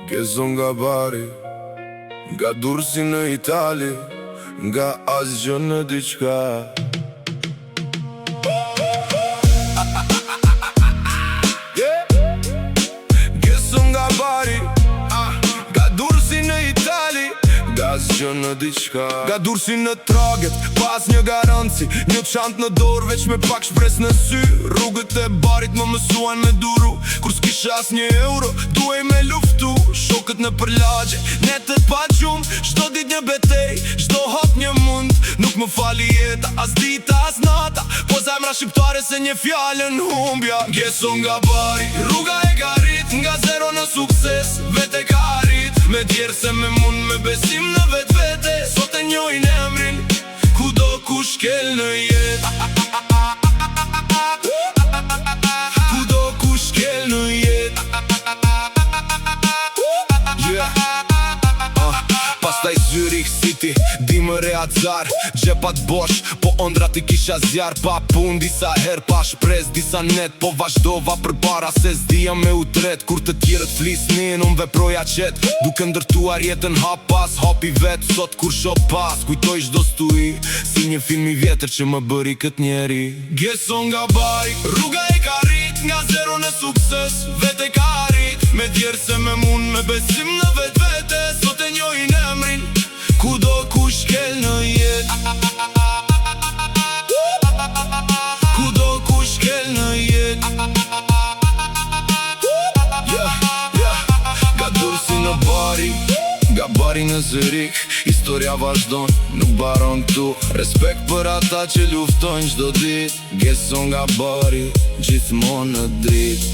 Gezon nga bari, nga Durrësi në Itali, nga asgjë në diçka. Gezon nga bari, nga Durrësi në Itali, nga asgjë në diçka. Nga Durrësi në traget, pas një garanci, një çantë në dorë veç me pak shpres në sy. Rrugët e barit më mësuan me duru, kur s'kisha as një euro, duhej me luftu. Shokët në përlagje, netët pa gjumë, çdo dit një betej, çdo hap një mund. Nuk më fali jeta, as dita as nata, po zemra shqiptare se një fjallën humbja. Gezon nga bari, rruga e garit, nga zero në sukses, vete ka arrit. Me djerë se me mund, me besim në vetë vete, sot e njojnë emrin, kudo ku shkel në jet. Kudo ku shkel në jet. Pastaj Zyrich City, dimë Reazar, gjepat bosh, po ondrat I kisha zjar. Pa pun disa her, pa shpres, disa net, po vazhdova për para se s'dija me utret. Kur të tjerët flisnin, unë veproja qet, duke ndërtuar jetën hap pas, hapi vet. Sot kur shoh pas, kujtoj çdo stui, si një film I vjetër që më bëri kët njeri. Gezon nga bari, rruga e ka rrit, nga zero në sukses, vete ka arrit. Me djerë se me mund, me besim në vetë vete, sot e njojnë emrin, kudo ku shkel në jet. Kudo ku shkel në jet. Nga Durrësi në bari, nga bari në Zyrich, historia vazhdon, nuk baron këtu. Respekt për ata që luftojnë çdo dit. Gezon nga bari, gjithmonë në drit.